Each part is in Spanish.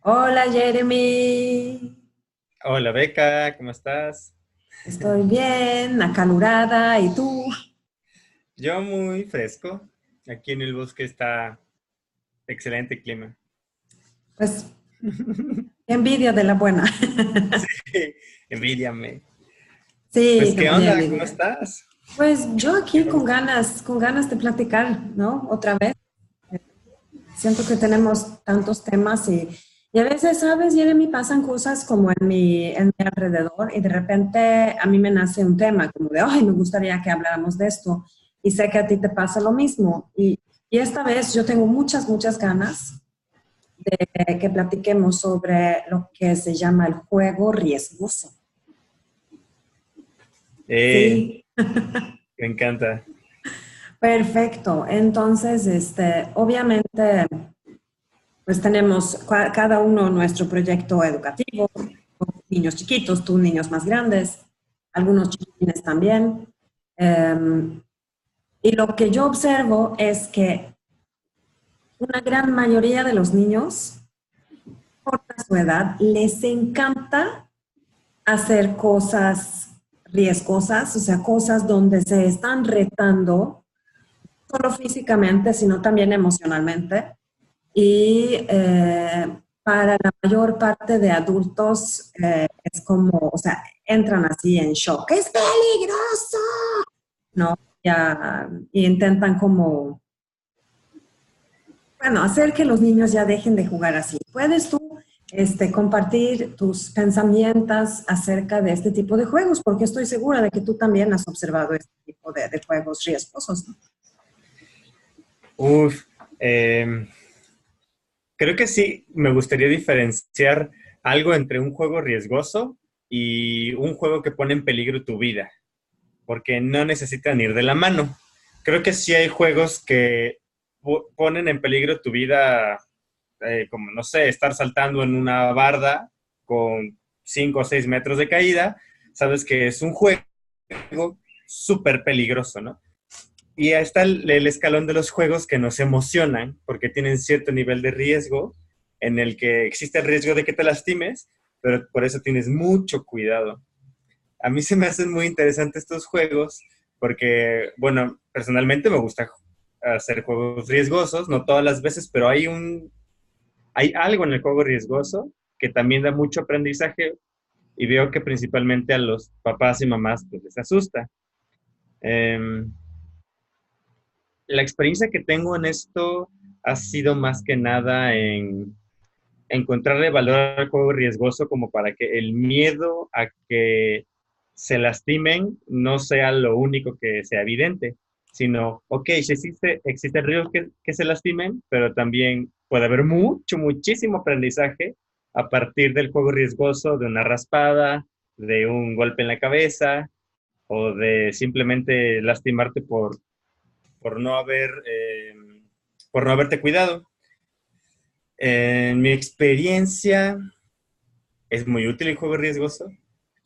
Hola Jeremy, Hola Beca, ¿cómo estás? estoy bien, acalorada, ¿y tú? Yo muy fresco. Aquí en el bosque está excelente clima. Pues envidia de la buena. Sí, envidiame. Sí, Pues, te ¿qué voy a onda? ¿Cómo envidiar. estás? Pues yo ¿Qué aquí vamos? con ganas de platicar, ¿no? Otra vez. Siento que tenemos tantos temas y a veces, ¿sabes, Jeremy? Pasan cosas como en mi alrededor y de repente a mí me nace un tema como de, ay, me gustaría que habláramos de esto y sé que a ti te pasa lo mismo. Y esta vez yo tengo muchas ganas de que platiquemos sobre lo que se llama el juego riesgoso. Sí, Me encanta. perfecto. Entonces, obviamente, pues tenemos cada uno nuestro proyecto educativo, niños chiquitos, tú niños más grandes, algunos chiquitines también. Eh, y lo que yo observo es que una gran mayoría de los niños, por su edad, les encanta hacer cosas riesgosas, o sea, cosas donde se están retando, solo físicamente, sino también emocionalmente. Y para la mayor parte de adultos es como, o sea, entran así en shock. ¡Es peligroso! ¿No? Ya, y intentan como, bueno, hacer que los niños ya dejen de jugar así. ¿Puedes tú compartir tus pensamientos acerca de este tipo de juegos? Porque estoy segura de que tú también has observado este tipo de juegos riesgosos, ¿no? Uf, em, creo que sí, me gustaría diferenciar algo entre un juego riesgoso y un juego que pone en peligro tu vida, porque no necesitan ir de la mano. Creo que sí hay juegos que ponen en peligro tu vida, como no sé, estar saltando en una barda con 5 o 6 metros de caída, sabes que es un juego súper peligroso, ¿no? Y ahí está el escalón de los juegos que nos emocionan porque tienen cierto nivel de riesgo en el que existe el riesgo de que te lastimes, pero por eso tienes mucho cuidado. A mí se me hacen muy interesantes estos juegos porque, bueno, personalmente me gusta hacer juegos riesgosos, no todas las veces, pero hay algo en el juego riesgoso que también da mucho aprendizaje y veo que principalmente a los papás y mamás pues les asusta. Eh, la experiencia que tengo en esto ha sido más que nada en encontrarle valor al juego riesgoso como para que el miedo a que se lastimen no sea lo único que sea evidente, sino, ok, si existe el riesgo que se lastimen, pero también puede haber muchísimo aprendizaje a partir del juego riesgoso de una raspada, de un golpe en la cabeza o de simplemente lastimarte por no por no haberte cuidado. En mi experiencia, es muy útil el juego riesgoso.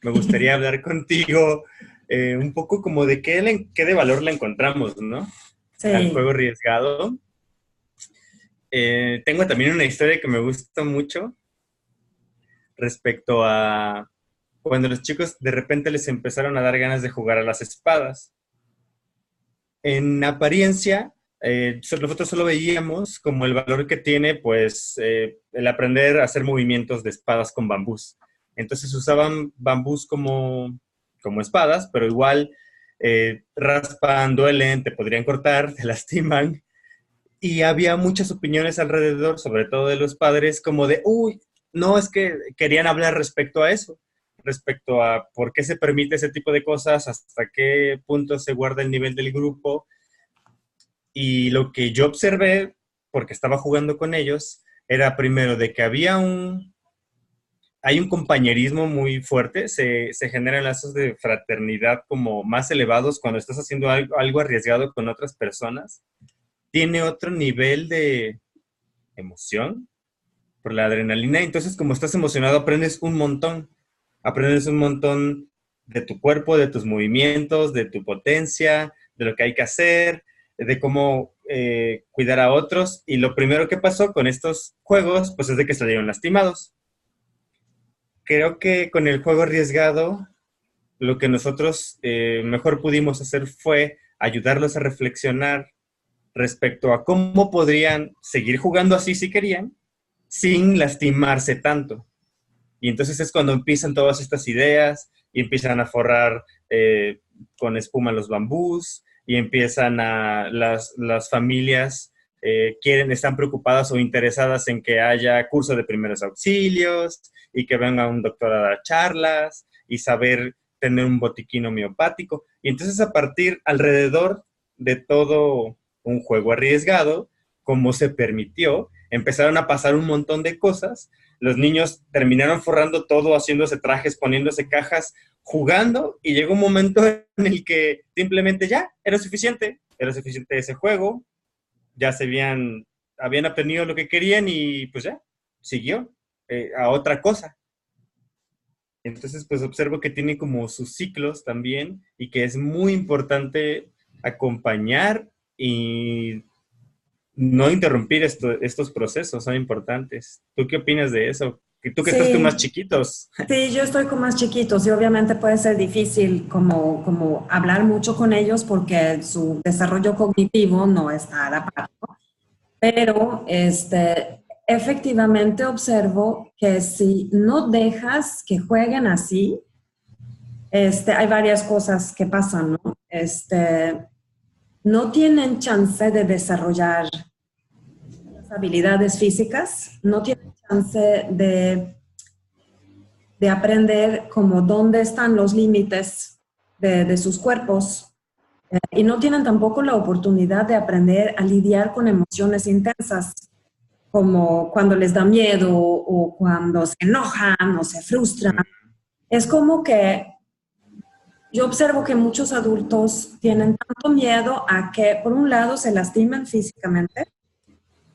Me gustaría hablar contigo un poco como de qué de valor le encontramos, ¿no? Al juego Sí. arriesgado. Tengo también una historia que me gusta mucho respecto a cuando los chicos de repente les empezaron a dar ganas de jugar a las espadas. En apariencia, nosotros solo veíamos como el valor que tiene, pues, el aprender a hacer movimientos de espadas con bambús. Entonces usaban bambús como espadas, pero igual raspan, duelen, te podrían cortar, te lastiman. Y había muchas opiniones alrededor, sobre todo de los padres, como de, uy, no, es que querían hablar respecto a eso, respecto a por qué se permite ese tipo de cosas, hasta qué punto se guarda el nivel del grupo y lo que yo observé, porque estaba jugando con ellos, era primero de que hay un compañerismo muy fuerte, se generan lazos de fraternidad como más elevados cuando estás haciendo algo arriesgado con otras personas. Tiene otro nivel de emoción por la adrenalina, entonces como estás emocionado aprendes un montón de tu cuerpo, de tus movimientos, de tu potencia, de lo que hay que hacer, de cómo cuidar a otros, y lo primero que pasó con estos juegos, pues es de que salieron lastimados. Creo que con el juego arriesgado, lo que nosotros mejor pudimos hacer fue ayudarlos a reflexionar respecto a cómo podrían seguir jugando así si querían, sin lastimarse tanto. Y entonces es cuando empiezan todas estas ideas y empiezan a forrar con espuma los bambús y empiezan las familias están preocupadas o interesadas en que haya curso de primeros auxilios y que venga un doctor a dar charlas y saber tener un botiquín homeopático. Y entonces alrededor de todo un juego arriesgado, como se permitió, empezaron a pasar un montón de cosas. Los niños terminaron forrando todo, haciéndose trajes, poniéndose cajas, jugando, y llegó un momento en el que simplemente ya era suficiente ese juego, ya habían aprendido lo que querían y pues ya, siguió a otra cosa. Entonces, pues observo que tiene como sus ciclos también y que es muy importante acompañar y no interrumpir estos procesos, son importantes. ¿Tú qué opinas de eso? Tú que estás con más Sí, chiquitos. sí, yo estoy con más chiquitos y obviamente puede ser difícil como hablar mucho con ellos porque su desarrollo cognitivo no está a la par, ¿no? Pero efectivamente observo que si no dejas que jueguen así, hay varias cosas que pasan, ¿no? No tienen chance de desarrollar las habilidades físicas, no tienen chance de aprender como dónde están los límites de sus cuerpos y no tienen tampoco la oportunidad de aprender a lidiar con emociones intensas, como cuando les da miedo o cuando se enojan o se frustran. Es como que yo observo que muchos adultos tienen tanto miedo a que, por un lado, se lastimen físicamente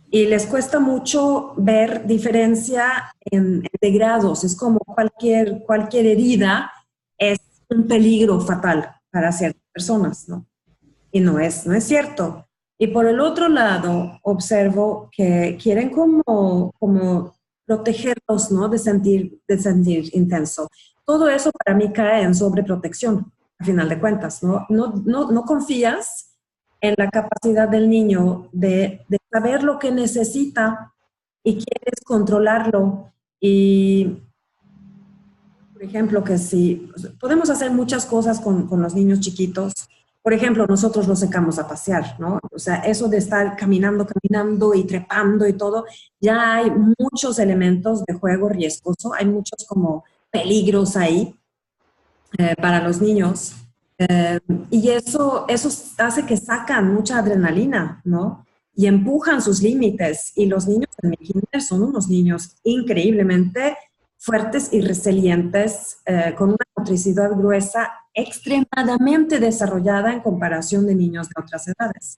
y les cuesta mucho ver diferencia de grados. Es como cualquier herida es un peligro fatal para ciertas personas, ¿no? Y no es cierto. Y por el otro lado, observo que quieren como protegerlos, ¿no? De sentir intenso. Todo eso para mí cae en sobreprotección, a final de cuentas, ¿no? No confías en la capacidad del niño de saber lo que necesita y quieres controlarlo. Y, por ejemplo, que si podemos hacer muchas cosas con los niños chiquitos. Por ejemplo, nosotros los sacamos a pasear, ¿no? O sea, eso de estar caminando y trepando y todo, ya hay muchos elementos de juego riesgoso, hay muchos como peligros ahí para los niños. Y eso hace que sacan mucha adrenalina, ¿no? Y empujan sus límites. Y los niños en mi kinder son unos niños increíblemente fuertes y resilientes, con una motricidad gruesa extremadamente desarrollada en comparación de niños de otras edades.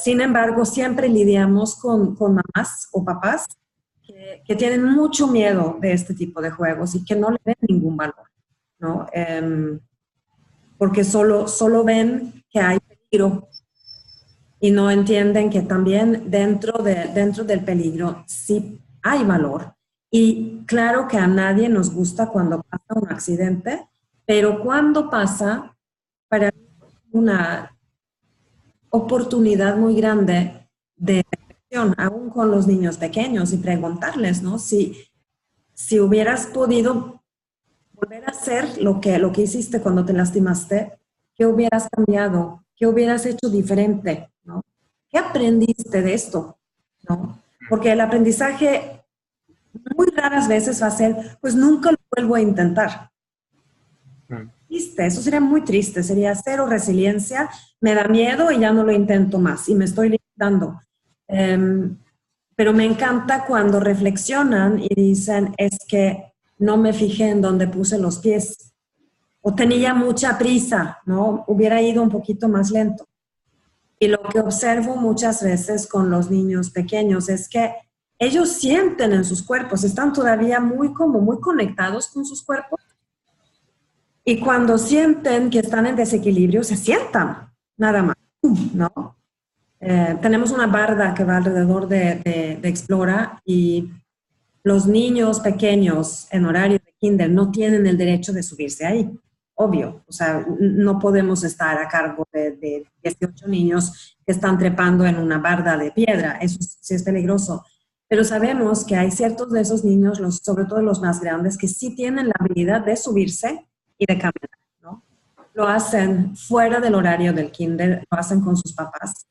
Sin embargo, siempre lidiamos con mamás o papás que tienen mucho miedo de este tipo de juegos y que no le ven ningún valor, ¿no? Porque solo ven que hay peligro y no entienden que también dentro del peligro sí hay valor. Y claro que a nadie nos gusta cuando pasa un accidente, pero cuando pasa, para mí es una oportunidad muy grande de reflexión, aún con los niños pequeños, y preguntarles, ¿no? Si hubieras podido volver a hacer lo que hiciste cuando te lastimaste, ¿qué hubieras cambiado? ¿Qué hubieras hecho diferente? ¿No? ¿Qué aprendiste de esto? ¿No? Porque el aprendizaje muy raras veces va a ser, pues nunca lo vuelvo a intentar. Triste, eso sería muy triste, sería cero resiliencia, me da miedo y ya no lo intento más y me estoy limitando. Pero me encanta cuando reflexionan y dicen, es que no me fijé en dónde puse los pies o tenía mucha prisa, ¿no? Hubiera ido un poquito más lento. Y lo que observo muchas veces con los niños pequeños es que ellos sienten en sus cuerpos, están todavía muy conectados con sus cuerpos. Y cuando sienten que están en desequilibrio, se sientan, nada más, ¿no? Tenemos una barda que va alrededor de Explora y los niños pequeños en horario de kinder no tienen el derecho de subirse ahí, obvio. O sea, no podemos estar a cargo de 18 niños que están trepando en una barda de piedra, eso sí es peligroso. Pero sabemos que hay ciertos de esos niños, sobre todo los más grandes, que sí tienen la habilidad de subirse y de caminar, ¿no? Lo hacen fuera del horario del kinder, lo hacen con sus papás.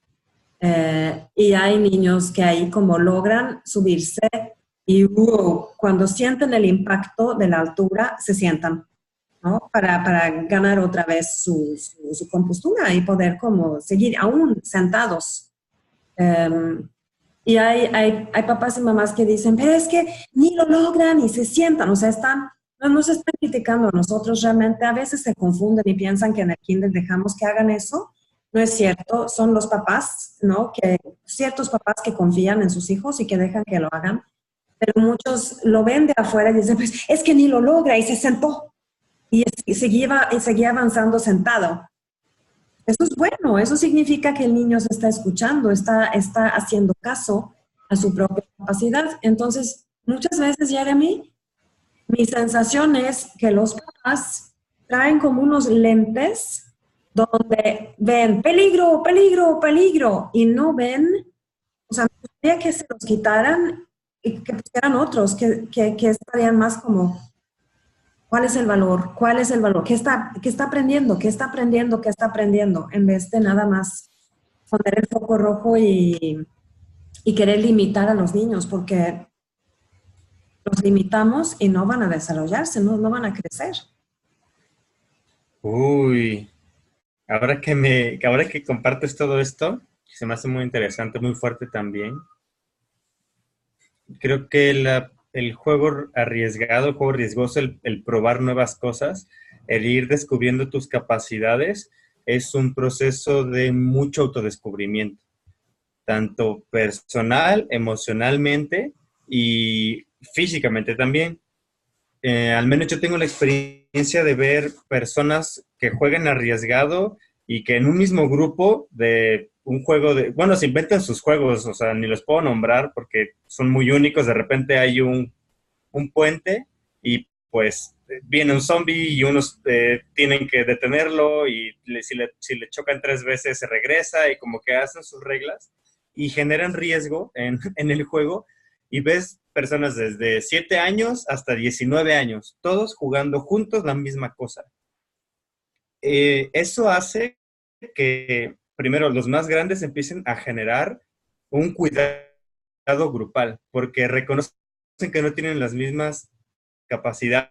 Y hay niños que ahí como logran subirse y cuando sienten el impacto de la altura, se sientan, ¿no? Para ganar otra vez su compostura y poder como seguir aún sentados. Y hay papás y mamás que dicen, pero es que ni lo logran y se sientan, o sea, no nos están criticando a nosotros realmente, a veces se confunden y piensan que en el kinder dejamos que hagan eso. No es cierto, son los papás, ¿no? Ciertos papás que confían en sus hijos y que dejan que lo hagan, pero muchos lo ven de afuera y dicen, pues es que ni lo logra y se sentó y seguía avanzando sentado. Eso es bueno, eso significa que el niño se está escuchando, está haciendo caso a su propia capacidad. Entonces, muchas veces, Jeremy, mi sensación es que los papás traen como unos lentes donde ven peligro, peligro, peligro y no ven, o sea, me gustaría que se los quitaran y que pusieran otros, que estarían más como, ¿cuál es el valor? ¿Cuál es el valor? ¿Qué está aprendiendo? ¿Qué está aprendiendo? ¿Qué está aprendiendo? En vez de nada más poner el foco rojo y querer limitar a los niños, porque los limitamos y no van a desarrollarse, no van a crecer. Uy, ahora que compartes todo esto, se me hace muy interesante, muy fuerte también. Creo que el juego arriesgado, el juego riesgoso, el probar nuevas cosas, el ir descubriendo tus capacidades, es un proceso de mucho autodescubrimiento, tanto personal, emocionalmente y físicamente también. Al menos yo tengo la experiencia de ver personas que juegan arriesgado y que en un mismo grupo de un juego bueno, se inventan sus juegos, o sea, ni los puedo nombrar porque son muy únicos. De repente hay un puente y pues viene un zombie y unos tienen que detenerlo y si le chocan 3 veces se regresa y como que hacen sus reglas y generan riesgo en el juego y ves personas desde 7 años hasta 19 años, todos jugando juntos la misma cosa. Eso hace que primero los más grandes empiecen a generar un cuidado grupal, porque reconocen que no tienen las mismas capacidades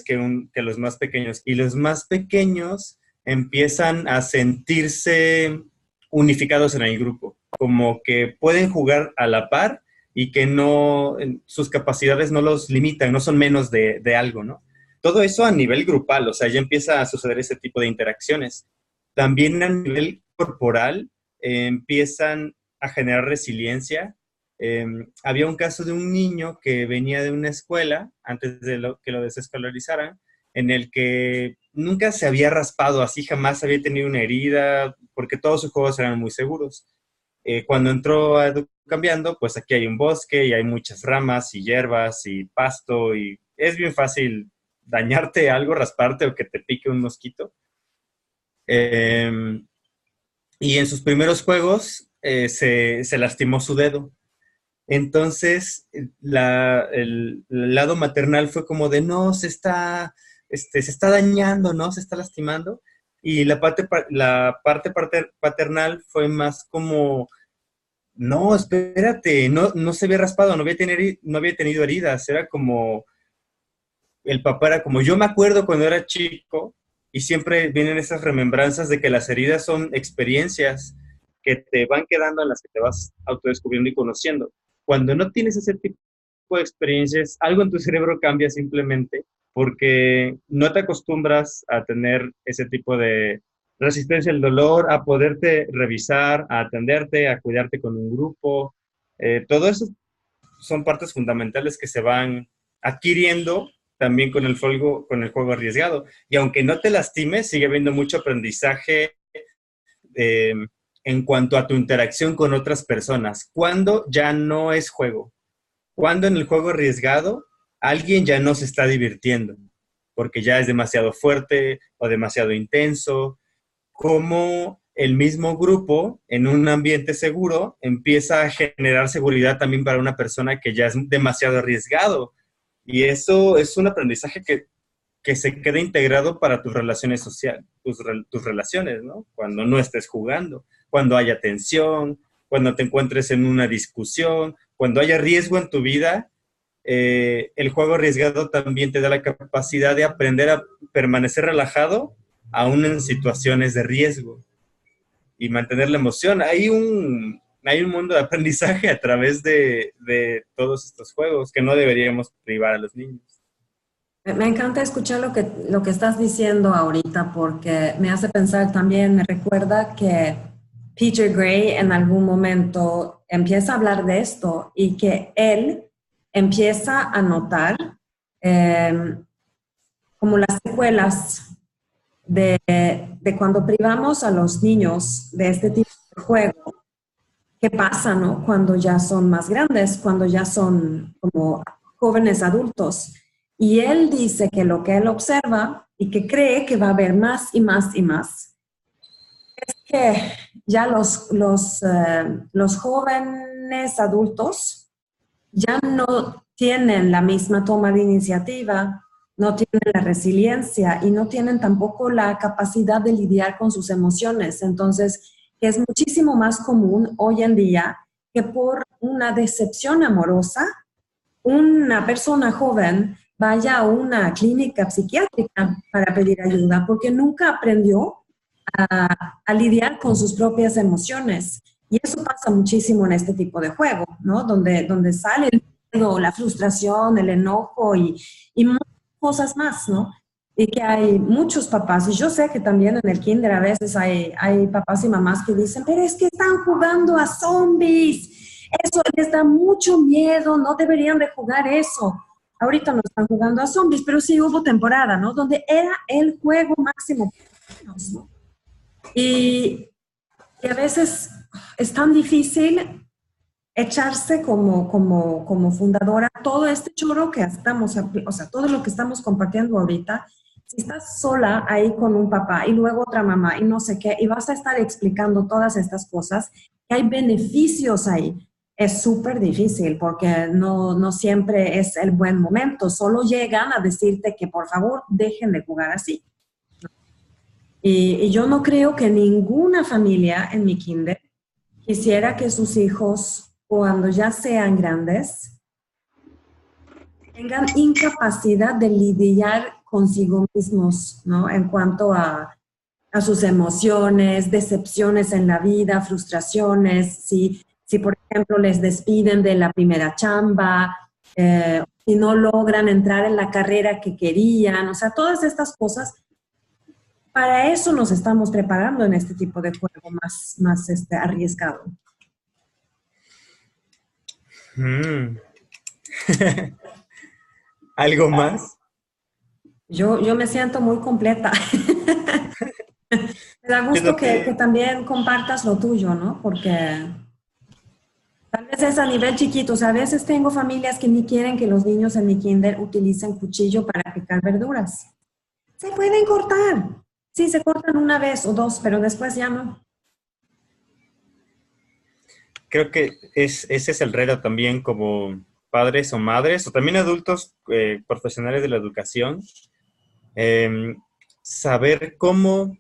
que los más pequeños. Y los más pequeños empiezan a sentirse unificados en el grupo, como que pueden jugar a la par y que no, sus capacidades no los limitan, no son menos de algo, ¿no? Todo eso a nivel grupal, o sea, ya empieza a suceder ese tipo de interacciones. También a nivel corporal empiezan a generar resiliencia. Había un caso de un niño que venía de una escuela, antes de que lo desescolarizaran, en el que nunca se había raspado, así jamás había tenido una herida, porque todos sus juegos eran muy seguros. Cuando entró a Cambiando, pues aquí hay un bosque y hay muchas ramas y hierbas y pasto y es bien fácil dañarte algo, rasparte o que te pique un mosquito. Eh, y en sus primeros juegos se lastimó su dedo. Entonces, el lado maternal fue como de, no, se está dañando, ¿no? Se está lastimando. Y la parte paternal fue más como, no, espérate, no se había raspado, no había tenido heridas. Era como, el papá era como, yo me acuerdo cuando era chico, y siempre vienen esas remembranzas de que las heridas son experiencias que te van quedando, en las que te vas autodescubriendo y conociendo. Cuando no tienes ese tipo de experiencias, algo en tu cerebro cambia simplemente porque no te acostumbras a tener ese tipo de resistencia al dolor, a poderte revisar, a atenderte, a cuidarte con un grupo. Todo eso son partes fundamentales que se van adquiriendo también con el juego arriesgado. Y aunque no te lastimes, sigue habiendo mucho aprendizaje en cuanto a tu interacción con otras personas. ¿Cuándo ya no es juego? ¿Cuándo en el juego arriesgado alguien ya no se está divirtiendo? Porque ya es demasiado fuerte o demasiado intenso. ¿Cómo el mismo grupo, en un ambiente seguro, empieza a generar seguridad también para una persona que ya es demasiado arriesgado? Y eso es un aprendizaje que se queda integrado para tus relaciones sociales, tus relaciones, ¿no? Cuando no estés jugando, cuando haya tensión, cuando te encuentres en una discusión, cuando haya riesgo en tu vida, el juego arriesgado también te da la capacidad de aprender a permanecer relajado aún en situaciones de riesgo y mantener la emoción. Hay un mundo de aprendizaje a través de todos estos juegos que no deberíamos privar a los niños. Me encanta escuchar lo que estás diciendo ahorita porque me hace pensar también, me recuerda que Peter Gray en algún momento empieza a hablar de esto y que él empieza a notar eh, como las secuelas de cuando privamos a los niños de este tipo de juego. ¿Qué pasa, no? Cuando ya son más grandes, cuando ya son como jóvenes adultos. Y él dice que lo que él observa y que cree que va a haber más y más y más, es que ya los jóvenes adultos ya no tienen la misma toma de iniciativa, no tienen la resiliencia y no tienen tampoco la capacidad de lidiar con sus emociones. Entonces, es muchísimo más común hoy en día que por una decepción amorosa, una persona joven vaya a una clínica psiquiátrica para pedir ayuda porque nunca aprendió a lidiar con sus propias emociones. Y eso pasa muchísimo en este tipo de juego, ¿no? Donde sale el miedo, la frustración, el enojo y muchas cosas más, ¿no? Y que hay muchos papás, y yo sé que también en el kinder a veces hay papás y mamás que dicen, pero es que están jugando a zombies, eso les da mucho miedo, no deberían de jugar eso. Ahorita no están jugando a zombies, pero sí hubo temporada, ¿no? Donde era el juego máximo, ¿no? Y, y a veces es tan difícil echarse como fundadora todo este choro que estamos, o sea, todo lo que estamos compartiendo ahorita. Si estás sola ahí con un papá y luego otra mamá y no sé qué, y vas a estar explicando todas estas cosas, que hay beneficios ahí. Es súper difícil porque no siempre es el buen momento. Solo llegan a decirte que por favor dejen de jugar así. Y yo no creo que ninguna familia en mi kinder quisiera que sus hijos, cuando ya sean grandes, tengan incapacidad de lidiar consigo mismos, ¿no? En cuanto a sus emociones, decepciones en la vida, frustraciones, si por ejemplo les despiden de la primera chamba, si no logran entrar en la carrera que querían, o sea, todas estas cosas. Para eso nos estamos preparando en este tipo de juego más arriesgado. Mm. ¿Algo más? Yo me siento muy completa. Me da ¿Qué es gusto lo que que, también compartas lo tuyo, ¿no? Porque tal vez es a nivel chiquito. O sea, a veces tengo familias que ni quieren que los niños en mi kinder utilicen cuchillo para picar verduras. Se pueden cortar. Sí, se cortan una vez o dos, pero después ya no. creo que ese es el reto también como padres o madres, o también adultos profesionales de la educación, eh, saber cómo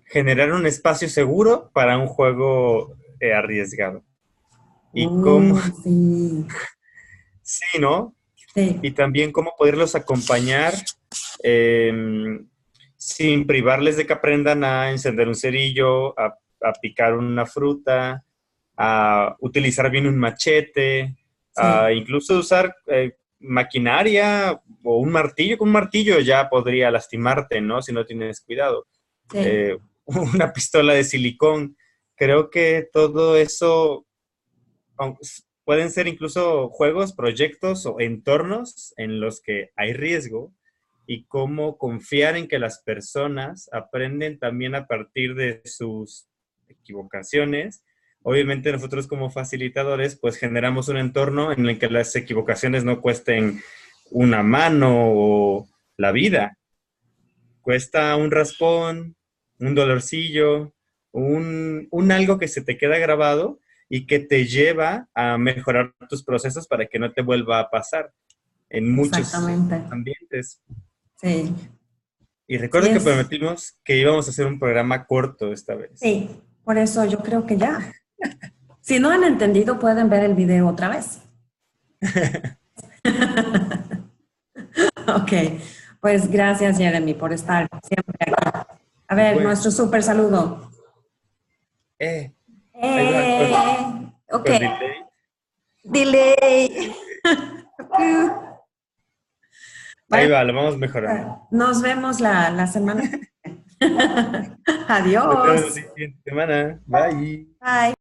generar un espacio seguro para un juego arriesgado. Y cómo, Sí, sí, ¿no? Y sí, también cómo poderlos acompañar eh, sin privarles de que aprendan a encender un cerillo, a picar una fruta, a utilizar bien un machete, a sí, incluso usar maquinaria o un martillo. Con un martillo ya podría lastimarte, ¿no? Si no tienes cuidado. sí. Una pistola de silicón. Creo que todo eso pueden ser incluso juegos, proyectos o entornos en los que hay riesgo y cómo confiar en que las personas aprenden también a partir de sus equivocaciones. Obviamente nosotros como facilitadores pues generamos un entorno en el que las equivocaciones no cuesten una mano o la vida. Cuesta un raspón, un dolorcillo, un algo que se te queda grabado y que te lleva a mejorar tus procesos para que no te vuelva a pasar en muchos Exactamente. ambientes. Sí, Y sí recuerdo que es. prometimos que íbamos a hacer un programa corto esta vez. Sí, por eso yo creo que ya. Si no han entendido, pueden ver el video otra vez. Ok, pues gracias Jeremy por estar siempre aquí. A ver, Bueno, nuestro súper saludo. ahí va Ok, con delay. delay. Ahí Bueno, va, lo vamos mejorando. nos vemos la semana. Nos vemos la Adiós. siguiente semana. Bye. Bye.